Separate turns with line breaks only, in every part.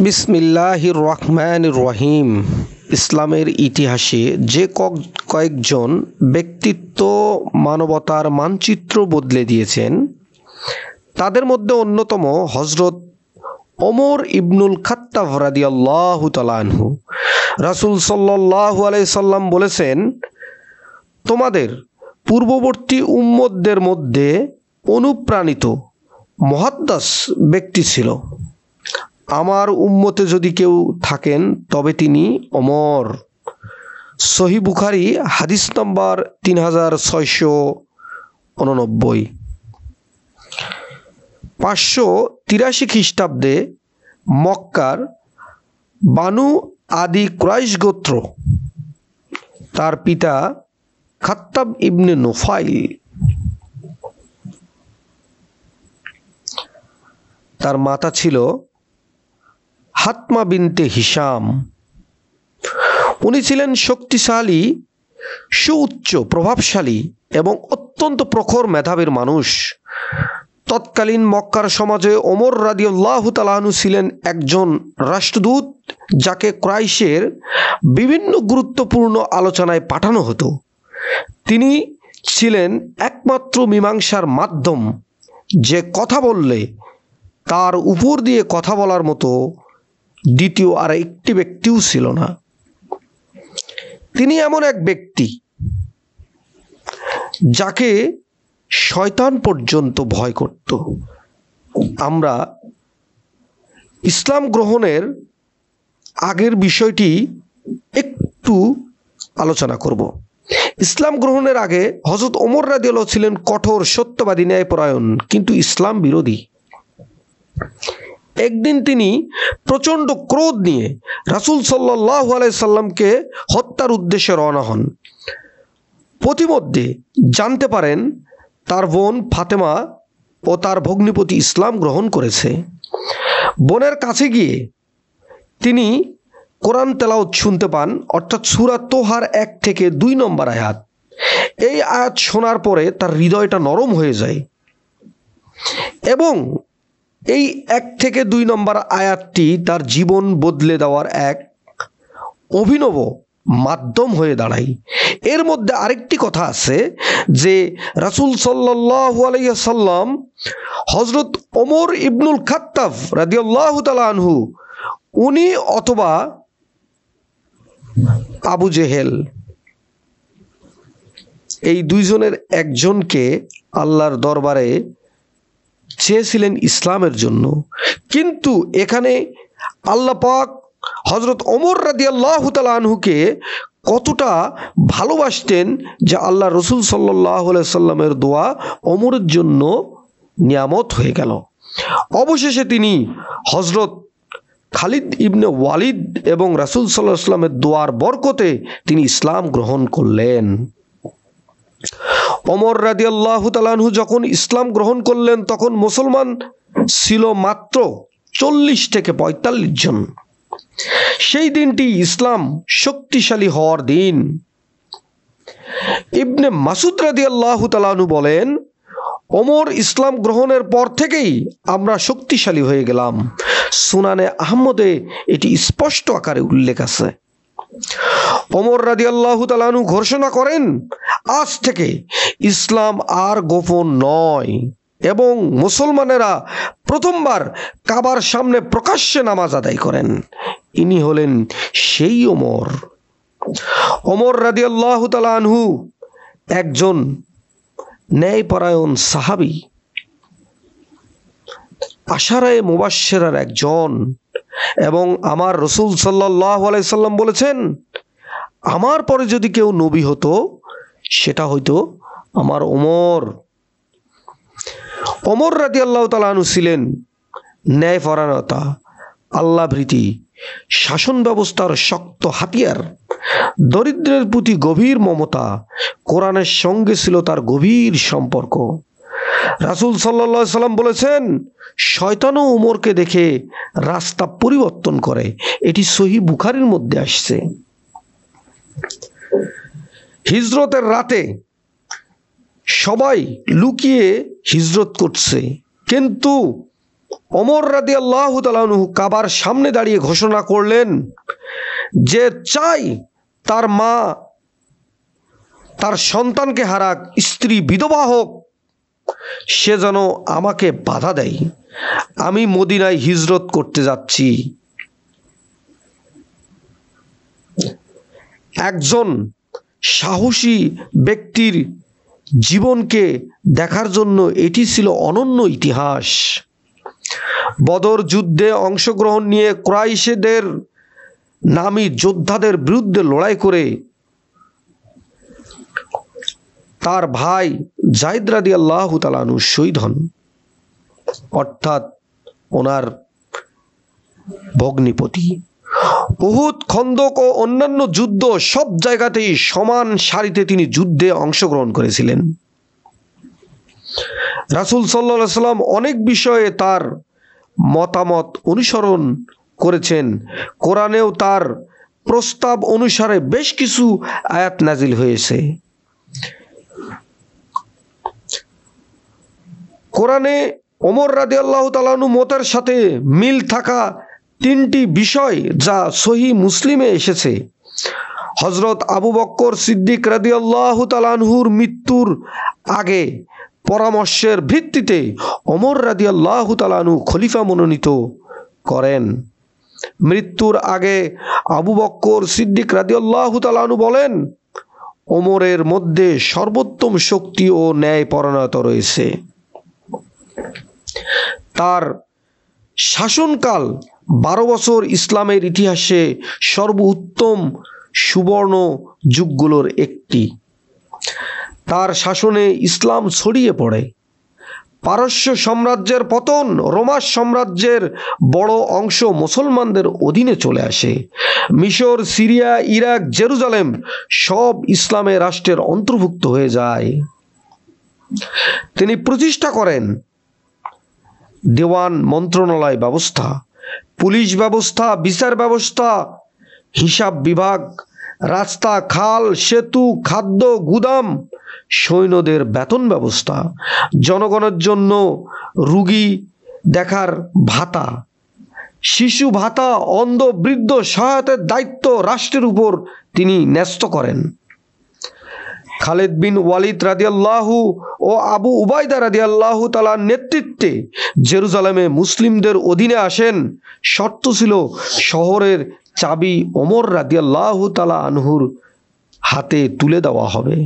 বিসমিল্লাহির রহমানির রহিম। ইসলামের ইতিহাসে যে কয়েকজন ব্যক্তিত্ব মানবতার মানচিত্র বদলে দিয়েছেন তাদের মধ্যে অন্যতম হযরত ওমর ইবনুল খাত্তাব রাদিয়াল্লাহু তাআলা আনহু। রাসূল সাল্লাল্লাহু আলাইহি সাল্লাম বলেছেন, তোমাদের পূর্ববর্তী উম্মতদের মধ্যে অনুপ্রাণিত মুহাদ্দিস ব্যক্তি ছিল। আমার উম্মতে যদি কেউ থাকেন তবে তিনি ওমর। সহিহ বুখারী হাদিস নম্বর 3689। 583 খ্রিস্টাব্দে মক্কার বানু আদি কুরাইশ গোত্র, তার পিতা খাত্তাব ইবনে নুফাইল, তার মাতা ছিল হাতমা বিনতে হিশাম। উনি ছিলেন শক্তিশালী, সুউচ্চ, প্রভাবশালী এবং অত্যন্ত প্রখর মেধাবীর মানুষ। তৎকালীন মক্কার সমাজে ওমর রাদিয়াল্লাহু তাআলা আনহু ছিলেন একজন রাষ্ট্রদূত, যাকে কুরাইশের বিভিন্ন গুরুত্বপূর্ণ আলোচনায় পাঠানো হতো। তিনি ছিলেন একমাত্র মীমাংসার মাধ্যম, যে কথা বললে তার উপর দিয়ে কথা বলার মতো দ্বিতীয় আর একটি ব্যক্তিও ছিল না। তিনি এমন এক ব্যক্তি যাকে শয়তান পর্যন্ত ভয় করত। আমরা ইসলাম গ্রহণের আগের বিষয়টি একটু আলোচনা করব। ইসলাম গ্রহণের আগে হযরত ওমর রাদিয়াল্লাহু ছিলেন কঠোর, সত্যবাদী, ন্যায়পরায়ণ, কিন্তু ইসলাম বিরোধী। একদিন তিনি প্রচণ্ড ক্রোধ নিয়ে রাসূল সাল্লাল্লাহু আলাইহি সাল্লামকে হত্যার উদ্দেশ্যে রওনা হন। প্রতিমধ্যে জানতে পারেন তার বোন ফাতেমা ও তার ভগ্নিপতি ইসলাম গ্রহণ করেছে। বোনের কাছে গিয়ে তিনি কোরআন তেলাওয়াত শুনতে পান, অর্থাৎ সূরা তোহার 1 থেকে 2 নম্বর আয়াত। এই আয়াত শোনার পরে তার হৃদয়টা নরম হয়ে যায় এবং এই 1 থেকে 2 নম্বর আয়াতটি তার জীবন বদলে দেওয়ার এক অভিনব মাধ্যম হয়ে দাঁড়ায়। এর মধ্যে আরেকটি কথা আছে যে রাসূল সাল্লাল্লাহু আলাইহি সাল্লাম হযরত ওমর ইবনুল খাত্তাব রাদিয়াল্লাহু তাআলা আনহু, উনি অথবা আবু জেহেল, এই দুইজনের একজনকে আল্লাহর দরবারে চেয়েছিলেন ইসলামের জন্য। কিন্তু এখানে আল্লাহ পাক হযরত ওমর রাদিয়াল্লাহু তাআলা আনহুকে কতটা ভালোবাসতেন যে আল্লাহ রাসূল সাল্লাল্লাহু আলাইহি সাল্লামের দোয়া ওমরের জন্য নিয়ামত হয়ে গেল। অবশেষে তিনি হযরত খালিদ ইবনে ওয়ালিদ এবং রাসূল সাল্লাল্লাহু আলাইহি সাল্লামের দোয়ার বরকতে তিনি ইসলাম গ্রহণ করলেন। ওমর রাদিয়াল্লাহু তাআলা আনহু যখন ইসলাম গ্রহণ করলেন তখন মুসলমান ছিল মাত্র 40 থেকে 45 জন। সেই দিনটি ইসলাম শক্তিশালী হওয়ার দিন। ইবনে মাসউদ রাদিয়াল্লাহু তাআলা আনহু বলেন, ওমর ইসলাম গ্রহণের পর থেকেই আমরা শক্তিশালী হয়ে গেলাম। সুনানে আহমদে এটি স্পষ্ট আকারে উল্লেখ আছে। ওমর রাদিয়াল্লাহু তাআলা আনহু ঘোষণা করেন, আজ থেকে ইসলাম আর গোপন নয়, এবং মুসলমানেরা প্রথমবার কাবার সামনে প্রকাশ্যে নামাজ আদায় করেন। ইনি হলেন সেই ওমর। ওমর রাদিয়াল্লাহু তাআলা আনহু একজন ন্যায়পরায়ণ সাহাবী, আশারায়ে মুবাশশিরার একজন, এবং আমার রাসূল সাল্লাল্লাহু আলাইহি সাল্লাম বলেছেন, আমার পরে যদি কেউ নবী হতো সেটা হয়তো আমার ওমর। ওমর রাদিয়াল্লাহু তাআলা আনহু ছিলেন ন্যায়পরায়ণতা, আল্লাহভীতি, শাসন ব্যবস্থার শক্ত হাতিয়ার, দরিদ্রের প্রতি গভীর মমতা, কোরআনের সঙ্গে ছিল তার গভীর সম্পর্ক। রাসূল সাল্লাল্লাহু আলাইহি সাল্লাম বলেছেন, শয়তানও ওমরকে দেখে রাস্তা পরিবর্তন করে। এটি সহিহ বুখারীর মধ্যে আসছে। হিজরতের রাতে সবাই লুকিয়ে হিজরত করছে, কিন্তু ওমর রাদিয়াল্লাহু তাআলা আনহু কাবার সামনে দাঁড়িয়ে ঘোষণা করলেন যে চাই তার মা তার সন্তানকে হারাক, স্ত্রী বিধবা হোক, সে যেন আমাকে বাধা দেয়। আমি মদিনায় হিজরত করতে যাচ্ছি। একজন সাহসী ব্যক্তির জীবনকে দেখার জন্য এটি ছিল অনন্য ইতিহাস। বদর যুদ্ধে অংশগ্রহণ নিয়ে কুরাইশদের নামী যোদ্ধাদের বিরুদ্ধে লড়াই করে তার ভাই যায়েদ রাদিয়াল্লাহু তাআলা আনহু শহীদ হন, অর্থাৎ ওনার ভগ্নিপতি। উহুদ, খন্দক ও অন্যান্য যুদ্ধ সব জায়গাতেই সমান সারিতে তিনি যুদ্ধে অংশগ্রহণ করেছিলেন। রাসূল সাল্লাল্লাহু আলাইহি সাল্লাম অনেক বিষয়ে তার মতামত অনুসরণ করেছেন। কোরআনেও তার প্রস্তাব অনুসারে বেশ কিছু আয়াত নাজিল হয়েছে। কোরআনে ওমর রাদিয়াল্লাহু তাআলা আনহু মতের সাথে মিল থাকা তিনটি বিষয় যা সহিহ মুসলিমে এসেছে। হযরত আবু বকর সিদ্দিক রাদিয়াল্লাহু তাআলা আনহুর মৃত্যুর আগে পরামর্শের ভিত্তিতে ওমর রাদিয়াল্লাহু তাআলা আনহু খলিফা মনোনীত করেন। মৃত্যুর আগে আবু বকর সিদ্দিক রাদিয়াল্লাহু তাআলা আনহু বলেন, ওমরের মধ্যে সর্বোত্তম শক্তি ও ন্যায়পরায়ণতা রয়েছে। তার শাসনকাল 12 বছর ইসলামের ইতিহাসে সর্বোত্তম সুবর্ণ যুগগুলোর একটি। তার শাসনে ইসলাম ছড়িয়ে পড়ে। পারস্য সাম্রাজ্যের পতন, রোমান সাম্রাজ্যের বড় অংশ মুসলমানদের অধীনে চলে আসে। মিশর, সিরিয়া, ইরাক, জেরুজালেম সব ইসলামের রাষ্ট্রের অন্তর্ভুক্ত হয়ে যায়। তিনি প্রতিষ্ঠা করেন দেওয়ান মন্ত্রণালয় ব্যবস্থা, পুলিশ ব্যবস্থা, বিচার ব্যবস্থা, হিসাব বিভাগ, রাস্তা, খাল, সেতু, খাদ্য গুদাম, সৈন্যদের বেতন ব্যবস্থা, জনগণের জন্য রোগী দেখার ভাতা, শিশু ভাতা, অন্ধ বৃদ্ধ সহায়তার দায়িত্ব রাষ্ট্রের উপর তিনি ন্যস্ত করেন। খালিদ বিন ওয়ালিদ রাদিয়াল্লাহু ও আবু উবাইদা রাদিয়াল্লাহু তাআলার নেতৃত্বে জেরুজালেমে মুসলিমদের অধীনে আসেন। শর্ত ছিল শহরের চাবি ওমর রাদিয়াল্লাহু তাআলা আনহুর হাতে তুলে দেওয়া হবে।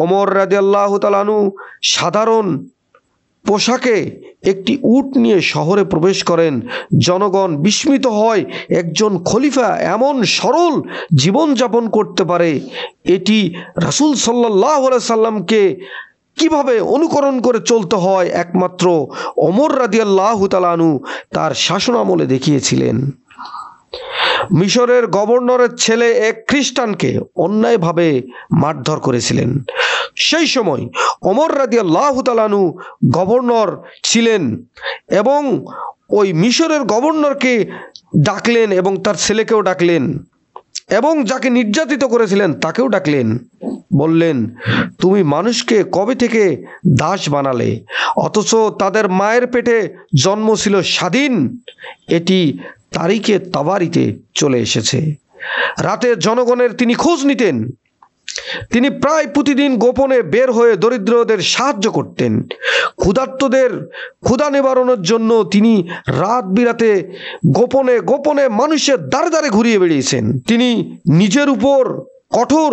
ওমর রাদিয়াল্লাহু তাআলা আনহু সাধারণ পোশাকে একটি উট নিয়ে শহরে প্রবেশ করেন। জনগণ বিস্মিত হয়, একজন খলিফা এমন সরল জীবনযাপন করতে পারে। এটি রাসূল সাল্লাল্লাহু আলাইহি সাল্লামকে কিভাবে অনুকরণ করে চলতে হয় একমাত্র ওমর রাদিয়াল্লাহু তাআলা আনহু তার শাসনামলে দেখিয়েছিলেন। মিশরের গভর্নরের ছেলে এক খ্রিস্টানকে অন্যায়ভাবে মারধর করেছিলেন। সেই সময় ওমর রাদিয়াল্লাহু তাআলা আনহু গভর্নর ছিলেন এবং ওই মিশরের গভর্নরকে ডাকলেন এবং তার ছেলেকেও ডাকলেন এবং যাকে নির্যাতিত করেছিলেন তাকেও ডাকলেন। বললেন, তুমি মানুষকে কবে থেকে দাস বানালে, অথচ তাদের মায়ের পেটে জন্ম ছিল স্বাধীন। এটি তারিখে তাবারিতে চলে এসেছে। রাতে জনগণের তিনি খোঁজ নিতেন। তিনি প্রায় প্রতিদিন গোপনে বের হয়ে দরিদ্রদের সাহায্য করতেন। ক্ষুধার্তদের ক্ষুধা নিবারণের জন্য তিনি রাত বিরাতে গোপনে গোপনে মানুষের দ্বারে দ্বারে ঘুরিয়ে বেড়িয়েছেন। তিনি নিজের উপর কঠোর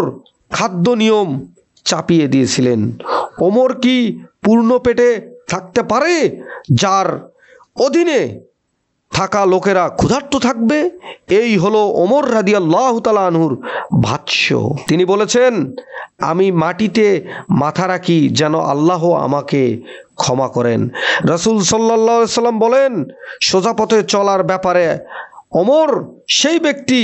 খাদ্য নিয়ম চাপিয়ে দিয়েছিলেন। ওমর কি পূর্ণ পেটে থাকতে পারে যার অধীনে থাকা লোকেরা ক্ষুধার্ত থাকবে? এই হলো ওমর রাদিয়াল্লাহু তাআলা আনহুর ভাষ্য। তিনি বলেছেন, আমি মাটিতে মাথা রাখি যেন আল্লাহ আমাকে ক্ষমা করেন। রাসূল সাল্লাল্লাহু আলাইহি সাল্লাম বলেন, সোজা পথে চলার ব্যাপারে ওমর সেই ব্যক্তি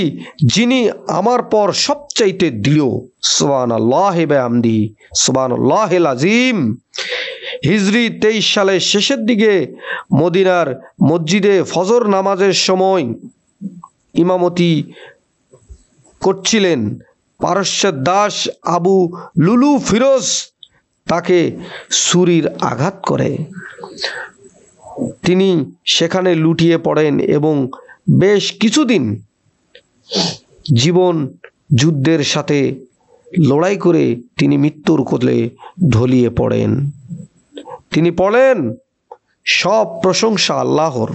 যিনি আমার পর সবচাইতে দৃঢ়। সুবহানাল্লাহি বিহামদি, সুবহানাল্লাহিল আযীম। হিজরি 23 সালের শেষের দিকে মদিনার মসজিদে ফজর নামাজের সময় ইমামতি করছিলেন পারস্যের দাস আবু লুলু ফিরোজ তাকে ছুরির আঘাত করে। তিনি সেখানে লুটিয়ে পড়েন এবং বেশ কিছুদিন জীবন যুদ্ধের সাথে লড়াই করে তিনি মৃত্যুর কোলে ঢলিয়ে পড়েন। তিনি বলেন, সব প্রশংসা আল্লাহর,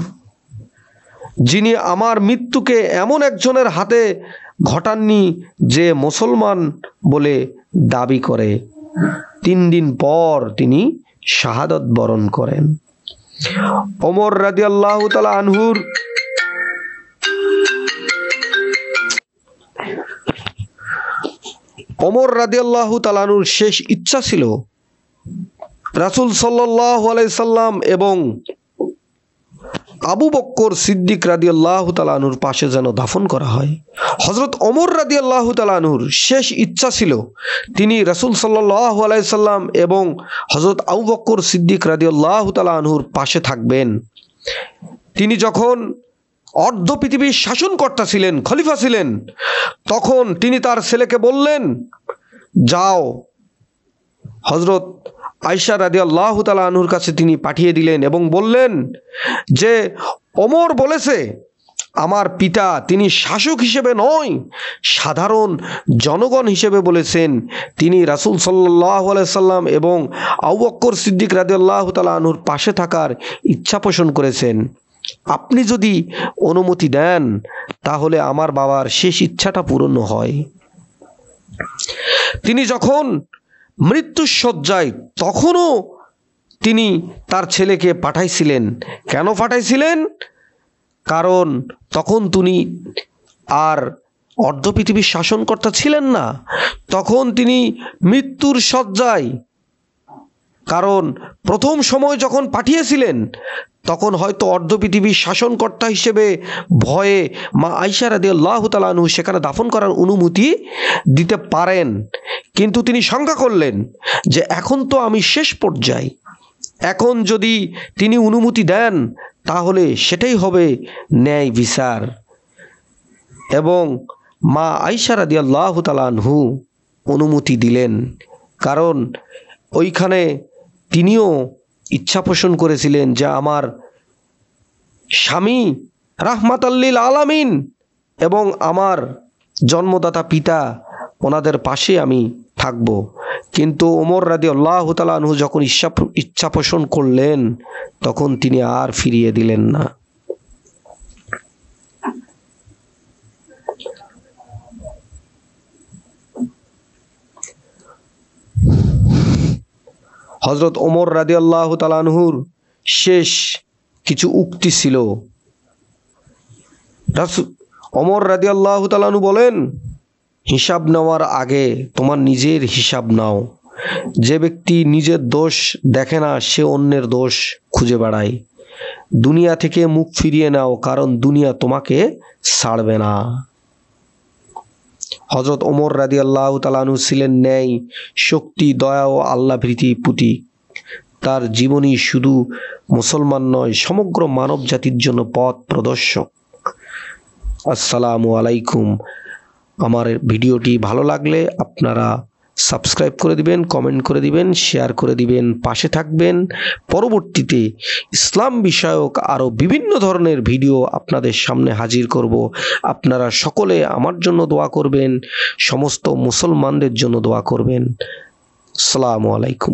যিনি আমার মৃত্যুকে এমন একজনের হাতে ঘটাননি যে মুসলমান বলে দাবি করে। 3 দিন পর তিনি শাহাদাত বরণ করেন। ওমর রাদিয়াল্লাহু তাআলা আনহুর শেষ ইচ্ছা ছিল রাসূল সাল্লাল্লাহু আলাইহি সাল্লাম এবং আবু বকর সিদ্দিক রাদিয়াল্লাহু তাআলা আনহুর পাশে যেন দাফন করা হয়। হযরত ওমর রাদিয়াল্লাহু তাআলা আনহুর শেষ ইচ্ছা ছিল তিনি রাসূল সাল্লাল্লাহু আলাইহি সাল্লাম এবং হযরত আবু বকর সিদ্দিক রাদিয়াল্লাহু তাআলা আনহুর পাশে থাকবেন। তিনি যখন অর্ধ পৃথিবীর শাসনকর্তা ছিলেন, খলিফা ছিলেন, তখন তিনি তার ছেলেকে বললেন, যাও। হযরত আয়েশা রাদিয়াল্লাহু তাআলা আনহুর কাছে তিনি পাঠিয়ে দিলেন এবং বললেন যে ওমর বলেছে, আমার পিতা তিনি শাসক হিসেবে নয়, সাধারণ জনগণ হিসেবে বলেছেন। তিনি রাসূল সাল্লাল্লাহু আলাইহি সাল্লাম এবং আবু বকর সিদ্দিক রাদিয়াল্লাহু তাআলা আনহুর পাশে থাকার ইচ্ছা পোষণ করেছেন। আপনি যদি অনুমতি দেন তাহলে আমার বাবার শেষ ইচ্ছাটা পূরণ হয়। তিনি যখন মৃত্যুর শয্যায়, তখনও তিনি তার ছেলেকে পাঠাইছিলেন। কেন পাঠাইছিলেন? কারণ তখন তিনি আর অর্ধ পৃথিবীর শাসনকর্তা ছিলেন না, তখন তিনি মৃত্যুর শয্যায়। কারণ প্রথম সময় যখন পাঠিয়েছিলেন তখন হয়তো অর্ধ পৃথিবীর শাসনকর্তা হিসেবে ভয়ে মা আয়েশা রাদিয়াল্লাহু তাআলা আনহু সেখানে দাফন করার অনুমতি দিতে পারেন, কিন্তু তিনি শঙ্কা করলেন যে এখন তো আমি শেষ পর্যায়ে, এখন যদি তিনি অনুমতি দেন তাহলে সেটাই হবে ন্যায় বিচার। এবং মা আয়েশা রাদিয়াল্লাহু তাআলা আনহু অনুমতি দিলেন, কারণ ওইখানে তিনিও ইচ্ছা পোষণ করেছিলেন যে আমার স্বামী রাহমাতাল লিল আলামিন এবং আমার জন্মদাতা পিতা, ওনাদের পাশে আমি থাকব। কিন্তু ওমর রাদিয়াল্লাহু তাআলা আনহু যখন ইচ্ছা পোষণ করলেন তখন তিনি আর ফিরিয়ে দিলেন না। হযরত ওমর রাদিয়াল্লাহু তাআলা আনহুর শেষ কিছু উক্তি ছিল। ওমর রাদিয়াল্লাহু তাআলা আনহু বলেন, হিসাব নেওয়ার আগে তোমার নিজের হিসাব নাও। যে ব্যক্তি নিজের দোষ দেখে না সে অন্যের দোষ খুঁজে বেড়ায়। দুনিয়া থেকে মুখ ফিরিয়ে নাও, কারণ দুনিয়া তোমাকে ছাড়বে না। হযরত ওমর রাদিয়াল্লাহু তাআলা আনহু ছিলেন ন্যায়, শক্তি, দয়া ও আল্লাহ ভীতি প্রতীক। তার জীবনী শুধু মুসলমান নয়, সমগ্র মানব জাতির জন্য পথ প্রদর্শক। আসসালামু আলাইকুম। আমার ভিডিওটি ভালো লাগলে আপনারা সাবস্ক্রাইব করে দিবেন, কমেন্ট করে দিবেন, শেয়ার করে দিবেন, পাশে থাকবেন। পরবর্তীতে ইসলাম বিষয়ক আরও বিভিন্ন ধরনের ভিডিও আপনাদের সামনে হাজির করব। আপনারা সকলে আমার জন্য দোয়া করবেন, সমস্ত মুসলমানদের জন্য দোয়া করবেন। আসসালামু আলাইকুম।